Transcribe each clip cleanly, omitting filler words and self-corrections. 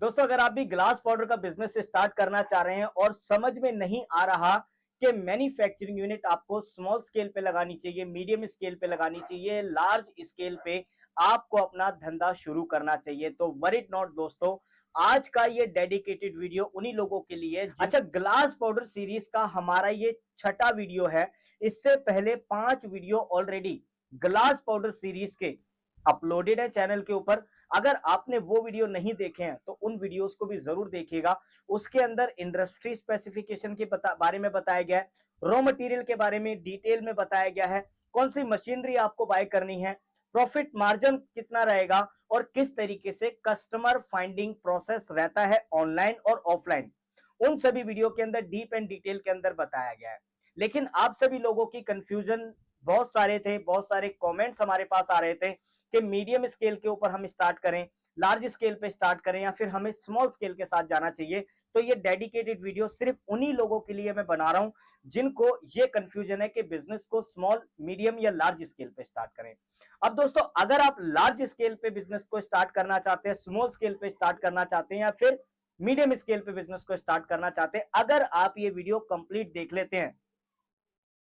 दोस्तों, अगर आप भी ग्लास पाउडर का बिजनेस स्टार्ट करना चाह रहे हैं और समझ में नहीं आ रहा कि मैन्युफैक्चरिंग यूनिट आपको स्मॉल स्केल पे लगानी चाहिए, मीडियम स्केल पे लगानी चाहिए, लार्ज स्केल पे आपको अपना धंधा शुरू करना चाहिए, तो वरीड नॉट दोस्तों, आज का ये डेडिकेटेड वीडियो उन्हीं लोगों के लिए। अच्छा, ग्लास पाउडर सीरीज का हमारा ये छठा वीडियो है। इससे पहले 5 video already glass powder series के अपलोडेड है चैनल के ऊपर। अगर आपने वो वीडियो नहीं देखे हैं तो उन वीडियोस को भी जरूर देखिएगा। उसके अंदर इंडस्ट्री स्पेसिफिकेशन के बारे में बताया गया है, रॉ मटेरियल के बारे में डिटेल में बताया गया है, कौन सी मशीनरी आपको बाय करनी है, प्रॉफिट मार्जिन कितना रहेगा और किस तरीके से कस्टमर फाइंडिंग प्रोसेस रहता है ऑनलाइन और ऑफलाइन। उन सभी वीडियो के अंदर डीप एंड डिटेल के अंदर बताया गया है। लेकिन आप सभी लोगों की कंफ्यूजन बहुत सारे थे, बहुत सारे कमेंट्स हमारे पास आ रहे थे कि मीडियम स्केल के ऊपर हम स्टार्ट करें, लार्ज स्केल पे स्टार्ट करें या फिर हमें स्मॉल स्केल के साथ जाना चाहिए। तो ये डेडिकेटेड वीडियो सिर्फ उन्हीं लोगों के लिए मैं बना रहा हूं जिनको ये कंफ्यूजन है कि बिजनेस को स्मॉल, मीडियम या लार्ज स्केल पे स्टार्ट करें। अब दोस्तों, अगर आप लार्ज स्केल पे बिजनेस को स्टार्ट करना चाहते हैं, स्मॉल स्केल पे स्टार्ट करना चाहते हैं या फिर मीडियम स्केल पे बिजनेस को स्टार्ट करना चाहते हैं, अगर आप ये वीडियो कंप्लीट देख लेते हैं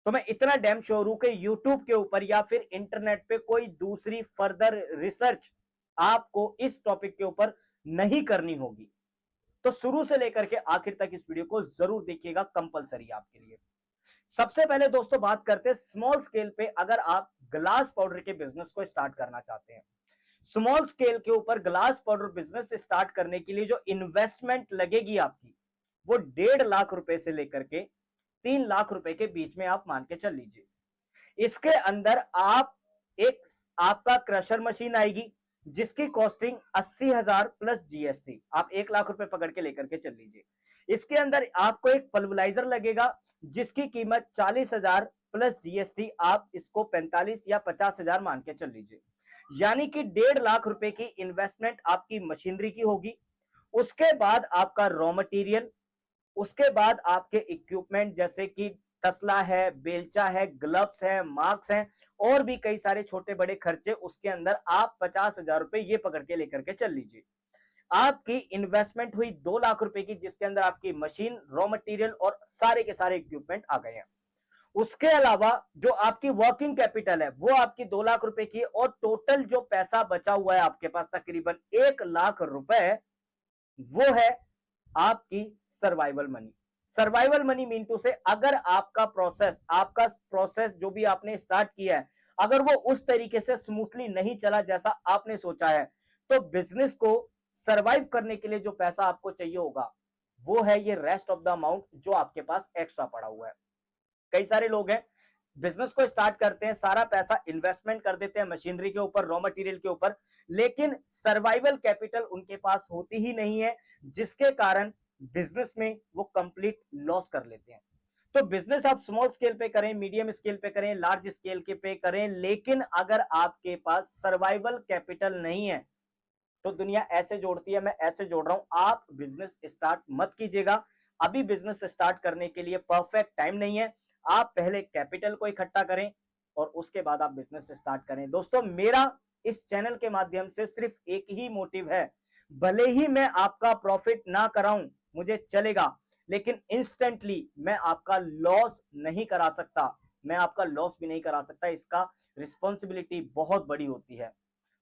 तो मैं इतना डैम श्योर हूं कि यूट्यूब के ऊपर या फिर इंटरनेट पे कोई दूसरी फर्दर रिसर्च आपको इस टॉपिक के ऊपर नहीं करनी होगी। तो शुरू से लेकर के आखिर तक इस वीडियो को जरूर देखिएगा, कंपलसरी आपके लिए। सबसे पहले दोस्तों बात करते हैं स्मॉल स्केल पे। अगर आप ग्लास पाउडर के बिजनेस को स्टार्ट करना चाहते हैं, स्मॉल स्केल के ऊपर ग्लास पाउडर बिजनेस स्टार्ट करने के लिए जो इन्वेस्टमेंट लगेगी आपकी, वो 1.5 लाख रुपए से लेकर के 3 लाख रुपए के बीच में आप मान के चल लीजिए। इसके अंदर आप एक आपका क्रशर मशीन आएगी जिसकी कॉस्टिंग 80,000 प्लस जीएसटी, आप 1 लाख रुपए पकड़ के लेकर के चल लीजिए। इसके अंदर आपको एक पल्वलाइजर लगेगा जिसकी कीमत 40,000 प्लस जीएसटी, आप इसको 45 या 50,000 मान के चल लीजिए। यानी कि 1.5 लाख रुपए की इन्वेस्टमेंट आपकी मशीनरी की होगी। उसके बाद आपका रॉ मटेरियल, उसके बाद आपके इक्विपमेंट जैसे कि तसला है, बेलचा है, ग्लव्स है, मास्क है और भी कई सारे छोटे बड़े खर्चे, उसके अंदर आप 50,000 रुपए ये पकड़ के लेकर के चल लीजिए। आपकी इन्वेस्टमेंट हुई 2 लाख रुपए की, जिसके अंदर आपकी मशीन, रॉ मटेरियल और सारे के सारे इक्विपमेंट आ गए हैं। उसके अलावा जो आपकी वर्किंग कैपिटल है वो आपकी 2 लाख रुपए की, और टोटल जो पैसा बचा हुआ है आपके पास तकरीबन 1 लाख रुपए, वो है आपकी survival money. Survival money mean to say, अगर आपका प्रोसेस जो भी आपने स्टार्ट किया है, अगर वो उस तरीके से स्मूथली नहीं चला जैसा आपने सोचा है, तो बिजनेस को सरवाइव करने के लिए जो पैसा आपको चाहिए होगा वो है ये रेस्ट ऑफ द अमाउंट जो आपके पास एक्स्ट्रा पड़ा हुआ है। कई सारे लोग हैं, बिजनेस को स्टार्ट करते हैं, सारा पैसा इन्वेस्टमेंट कर देते हैं मशीनरी के ऊपर, रॉ मटेरियल के ऊपर, लेकिन सर्वाइवल कैपिटल उनके पास होती ही नहीं है, जिसके कारण बिजनेस में वो कंप्लीट लॉस कर लेते हैं। तो बिजनेस आप स्मॉल स्केल पे करें, मीडियम स्केल पे करें, लार्ज स्केल के पे करें, लेकिन अगर आपके पास सर्वाइवल कैपिटल नहीं है तो दुनिया ऐसे जोड़ती है, मैं ऐसे जोड़ रहा हूं, आप बिजनेस स्टार्ट मत कीजिएगा। अभी बिजनेस स्टार्ट करने के लिए परफेक्ट टाइम नहीं है। आप पहले कैपिटल को इकट्ठा करें और उसके बाद आप बिजनेस स्टार्ट करें। दोस्तों, मेरा इस चैनल के माध्यम से सिर्फ एक ही मोटिव है, भले ही मैं आपका प्रॉफिट ना कराऊं मुझे चलेगा, लेकिन इंस्टेंटली मैं आपका लॉस नहीं करा सकता, मैं आपका लॉस भी नहीं करा सकता, इसका रिस्पॉन्सिबिलिटी बहुत बड़ी होती है।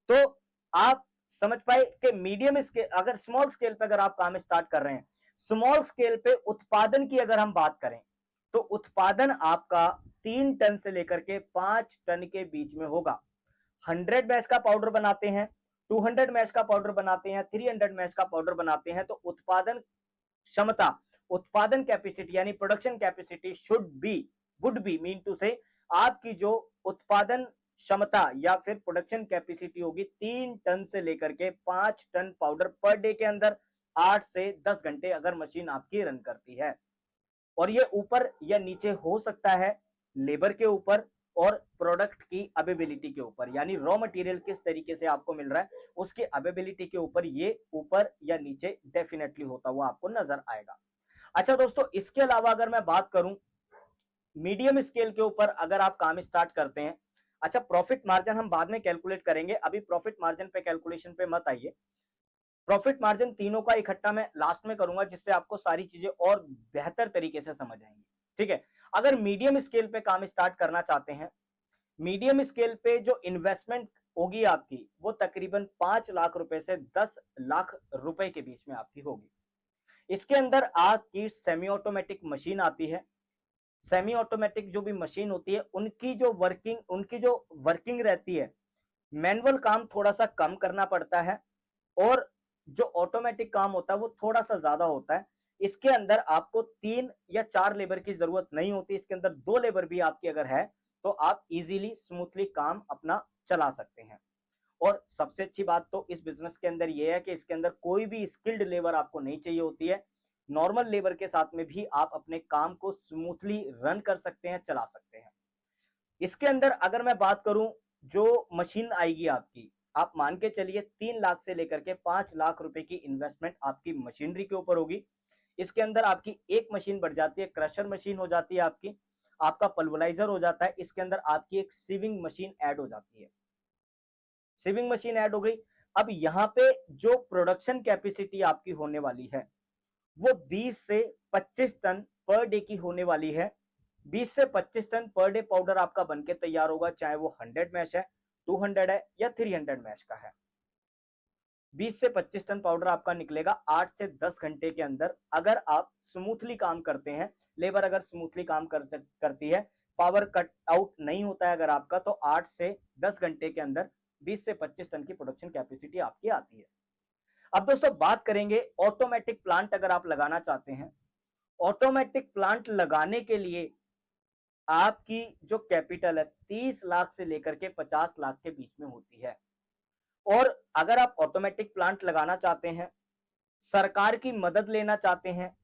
तो आप समझ पाए कि मीडियम स्केल, अगर स्मॉल स्केल पे अगर आप काम स्टार्ट कर रहे हैं, स्मॉल स्केल पे उत्पादन की अगर हम बात करें तो उत्पादन आपका 3 टन से लेकर के 5 टन के बीच में होगा। 100 मैच का पाउडर बनाते हैं, 200 मैच का पाउडर बनाते हैं, 300 मैच का पाउडर बनाते हैं, तो उत्पादन क्षमता, उत्पादन कैपेसिटी यानी production capacity would be mean to say, आपकी जो उत्पादन क्षमता या फिर प्रोडक्शन कैपेसिटी होगी 3 टन से लेकर के 5 टन पाउडर पर डे के अंदर, 8 से 10 घंटे अगर मशीन आपकी रन करती है। और ये ऊपर या नीचे हो सकता है लेबर के ऊपर और प्रोडक्ट की अवेबिलिटी के ऊपर, यानी रॉ मटेरियल किस तरीके से आपको मिल रहा है उसकी अवेबिलिटी के ऊपर ये ऊपर या नीचे डेफिनेटली होता हुआ आपको नजर आएगा। अच्छा दोस्तों, इसके अलावा अगर मैं बात करूं मीडियम स्केल के ऊपर, अगर आप काम स्टार्ट करते हैं, अच्छा प्रॉफिट मार्जिन हम बाद में कैलकुलेट करेंगे, अभी प्रॉफिट मार्जिन पे कैलकुलेशन पे मत आइए। प्रॉफिट मार्जिन तीनों का इकट्ठा मैं लास्ट में करूंगा, जिससे आपको सारी चीजें और बेहतर तरीके से समझ आएंगी। ठीक है, अगर मीडियम स्केल पे काम स्टार्ट करना चाहते हैं, मीडियम स्केल पे जो इन्वेस्टमेंट होगी आपकी, वो तकरीबन 5 लाख रुपए से 10 लाख रुपए के बीच में आपकी होगी। इसके अंदर आपकी सेमी ऑटोमेटिक मशीन आती है। सेमी ऑटोमेटिक जो भी मशीन होती है, उनकी जो वर्किंग रहती है, मैनुअल काम थोड़ा सा कम करना पड़ता है, और जो ऑटोमेटिक काम होता है वो थोड़ा सा ज्यादा होता है। इसके अंदर आपको 3 या 4 लेबर की जरूरत नहीं होती, इसके अंदर 2 लेबर भी आपकी अगर है तो आप इजीली स्मूथली काम अपना चला सकते हैं। और सबसे अच्छी बात तो इस बिजनेस के अंदर यह है कि इसके अंदर कोई भी स्किल्ड लेबर आपको नहीं चाहिए होती है। नॉर्मल लेबर के साथ में भी आप अपने काम को स्मूथली रन कर सकते हैं, चला सकते हैं। इसके अंदर अगर मैं बात करूं, जो मशीन आएगी आपकी, आप मान के चलिए 3 लाख से लेकर के 5 लाख रुपए की इन्वेस्टमेंट आपकी मशीनरी के ऊपर होगी। इसके अंदर आपकी एक मशीन बढ़ जाती है, क्रशर मशीन हो जाती है आपकी, आपका पल्वराइजर हो जाता है, इसके अंदर आपकी एक सीविंग मशीन ऐड हो जाती है। सीविंग मशीन ऐड हो गई। अब यहाँ पे जो प्रोडक्शन कैपेसिटी आपकी होने वाली है, वो 20 से 25 टन पर डे की होने वाली है। 20 से 25 टन पर डे पाउडर आपका बनके तैयार होगा, चाहे वो 100 मैश है, 200 है या 300 मैश का है। 20 से 25 टन पाउडर आपका निकलेगा 8 से 10 घंटे के अंदर, अगर आप स्मूथली काम करते हैं। लेबर अगर स्मूथली काम करती है, पावर कट आउट नहीं होता है अगर आपका, तो 8 से 10 घंटे के अंदर 20 से 25 टन की प्रोडक्शन कैपेसिटी आपकी आती है। अब दोस्तों बात करेंगे ऑटोमेटिक प्लांट अगर आप लगाना चाहते हैं। ऑटोमेटिक प्लांट लगाने के लिए आपकी जो कैपिटल है 30 लाख से लेकर के 50 लाख के बीच में होती है। और अगर आप ऑटोमेटिक प्लांट लगाना चाहते हैं, सरकार की मदद लेना चाहते हैं,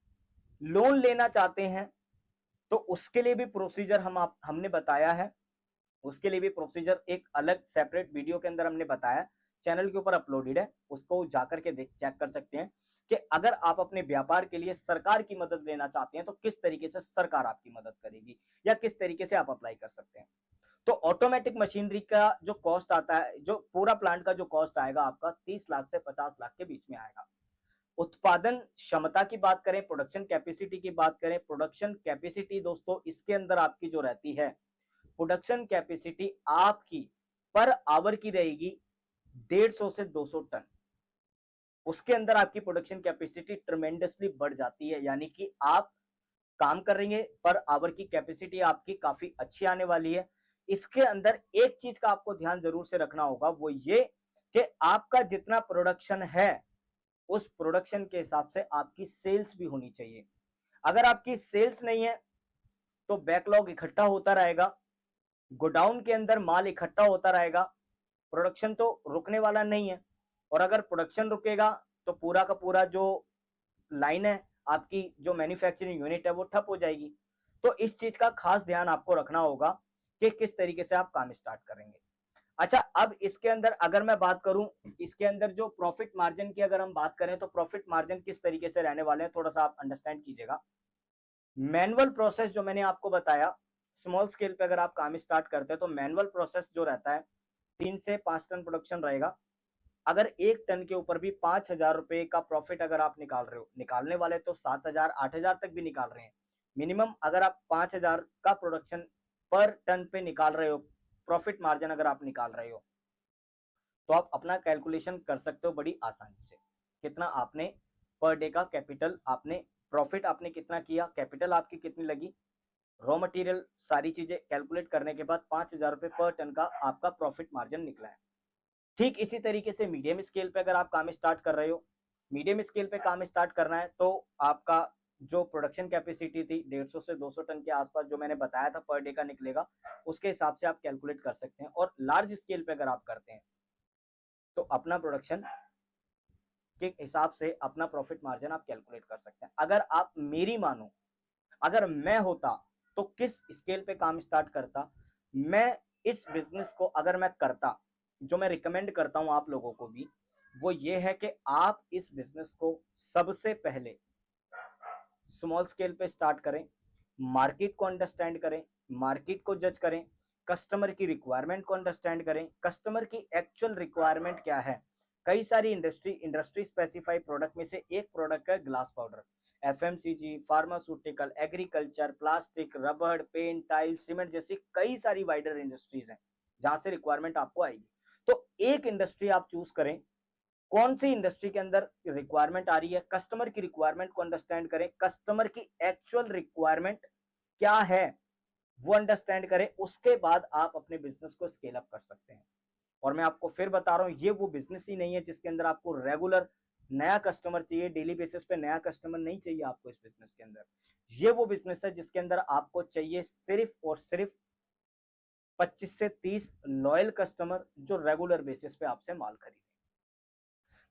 लोन लेना चाहते हैं, तो उसके लिए भी प्रोसीजर हमने बताया है। उसके लिए भी प्रोसीजर एक अलग सेपरेट वीडियो के अंदर हमने बताया, चैनल के ऊपर अपलोडेड है, उसको जाकर के चेक कर सकते हैं कि अगर आप अपने व्यापार के लिए सरकार की मदद लेना चाहते हैं तो किस तरीके से सरकार आपकी मदद करेगी, या किस तरीके से आप अप्लाई कर सकते हैं। तो ऑटोमेटिक मशीनरी का जो कॉस्ट आता है, जो पूरा प्लांट का जो कॉस्ट आएगा आपका 30 लाख से 50 लाख के बीच में आएगा। उत्पादन क्षमता की बात करें, प्रोडक्शन कैपेसिटी की बात करें, प्रोडक्शन कैपेसिटी दोस्तों इसके अंदर आपकी जो रहती है, प्रोडक्शन कैपेसिटी आपकी पर आवर की रहेगी 150 से 200 टन। उसके अंदर आपकी प्रोडक्शन कैपेसिटी ट्रमेंडसली बढ़ जाती है, यानी कि आप काम करेंगे पर आवर की कैपेसिटी आपकी काफी अच्छी आने वाली है। इसके अंदर एक चीज का आपको ध्यान जरूर से रखना होगा, वो ये कि आपका जितना प्रोडक्शन है उस प्रोडक्शन के हिसाब से आपकी सेल्स भी होनी चाहिए। अगर आपकी सेल्स नहीं है तो बैकलॉग इकट्ठा होता रहेगा, गोडाउन के अंदर माल इकट्ठा होता रहेगा, प्रोडक्शन तो रुकने वाला नहीं है। और अगर प्रोडक्शन रुकेगा तो पूरा का पूरा जो लाइन है आपकी, जो मैन्युफैक्चरिंग यूनिट है, वो ठप हो जाएगी। तो इस चीज का खास ध्यान आपको रखना होगा कि किस तरीके से आप काम स्टार्ट करेंगे। अच्छा, अब इसके अंदर अगर मैं बात करूं, इसके अंदर जो प्रॉफिट मार्जिन की अगर हम बात करें तो प्रॉफिट मार्जिन किस तरीके से रहने वाले हैं, थोड़ा सा आप अंडरस्टैंड कीजिएगा। मैनुअल प्रोसेस जो मैंने आपको बताया, स्मॉल स्केल पे अगर आप काम स्टार्ट करते हैं तो मैनुअल प्रोसेस जो रहता है 3 से 5 टन प्रोडक्शन रहेगा। अगर 1 टन के ऊपर भी 5,000 रुपए का प्रॉफिट अगर आप निकाल रहे हो, निकालने वाले तो 7,000 8,000 तक भी निकाल रहे हैं। मिनिमम अगर आप 5,000 का प्रोडक्शन पर टन पे निकाल रहे हो, प्रॉफिट मार्जिन अगर आप निकाल रहे हो, तो आप अपना कैलकुलेशन कर सकते हो बड़ी आसानी से। कितना आपने पर डे का कैपिटल, आपने प्रॉफिट आपने कितना किया, कैपिटल आपकी कितनी लगी, रॉ मटेरियल, सारी चीजें कैलकुलेट करने के बाद 5,000 रुपए पर टन का आपका प्रॉफिट मार्जिन निकला है। ठीक इसी तरीके से मीडियम स्केल पे अगर आप काम स्टार्ट कर रहे हो, मीडियम स्केल पे काम स्टार्ट करना है तो आपका जो प्रोडक्शन कैपेसिटी थी 150 से 200 टन के आसपास जो मैंने बताया था पर डे का निकलेगा, उसके हिसाब से आप कैलकुलेट कर सकते हैं। और लार्ज स्केल पे अगर आप करते हैं तो अपना प्रोडक्शन के हिसाब से अपना प्रॉफिट मार्जिन आप कैलकुलेट कर सकते हैं। अगर आप मेरी मानो, अगर मैं होता तो किस स्केल पे काम स्टार्ट करता, मैं इस बिजनेस को अगर मैं करता, जो मैं रिकमेंड करता हूं आप लोगों को भी, वो ये है कि आप इस बिजनेस को सबसे पहले स्मॉल स्केल पे स्टार्ट करें, मार्केट को अंडरस्टैंड करें, मार्केट को जज करें, कस्टमर की रिक्वायरमेंट को अंडरस्टैंड करें, कस्टमर की एक्चुअल रिक्वायरमेंट क्या है, कई सारी इंडस्ट्री स्पेसिफाइड प्रोडक्ट में से एक प्रोडक्ट है glass powder. FMCG, pharmaceutical, agriculture, plastic, रबड़, पेंट, टाइल, सीमेंट जैसी कई सारी वाइडर इंडस्ट्रीज हैं जहां से रिक्वायरमेंट आपको आएगी। तो एक इंडस्ट्री आप चूज करें, कौन सी इंडस्ट्री के अंदर रिक्वायरमेंट आ रही है, कस्टमर की रिक्वायरमेंट को अंडरस्टैंड करें, कस्टमर की एक्चुअल रिक्वायरमेंट क्या है वो अंडरस्टैंड करें, उसके बाद आप अपने बिजनेस को स्केल अप कर सकते हैं। और मैं आपको फिर बता रहा हूं, ये वो बिजनेस ही नहीं है जिसके अंदर आपको रेगुलर नया कस्टमर चाहिए, डेली बेसिस पे नया कस्टमर नहीं चाहिए आपको इस बिजनेस के अंदर। ये वो बिजनेस है जिसके अंदर आपको चाहिए सिर्फ और सिर्फ 25 से 30 लॉयल कस्टमर जो रेगुलर बेसिस पे आपसे माल खरीदे।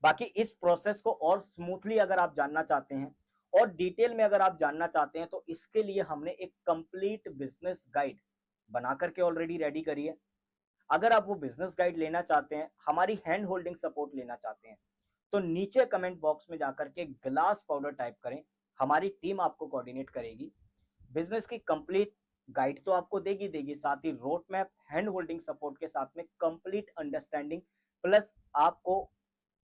बाकी इस प्रोसेस को और स्मूथली अगर आप जानना चाहते हैं और डिटेल में अगर आप जानना चाहते हैं तो इसके लिए हमने एक कंप्लीट बिजनेस गाइड बना करके ऑलरेडी रेडी करी है। अगर आप वो बिजनेस गाइड लेना चाहते हैं, हमारी हैंड होल्डिंग सपोर्ट लेना चाहते हैं, तो नीचे कमेंट बॉक्स में जाकर के ग्लास पाउडर टाइप करें, हमारी टीम आपको कोऑर्डिनेट करेगी। बिजनेस की कंप्लीट गाइड तो आपको देगी देगी, साथ ही road map, hand holding support के साथ में कंप्लीट अंडरस्टैंडिंग प्लस आपको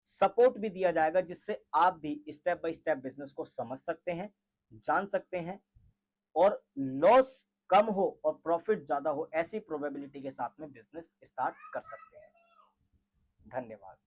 सपोर्ट भी दिया जाएगा, जिससे आप भी स्टेप बाय स्टेप बिजनेस को समझ सकते हैं, जान सकते हैं और लॉस कम हो और प्रॉफिट ज्यादा हो ऐसी प्रोबेबिलिटी के साथ में बिजनेस स्टार्ट कर सकते हैं। धन्यवाद।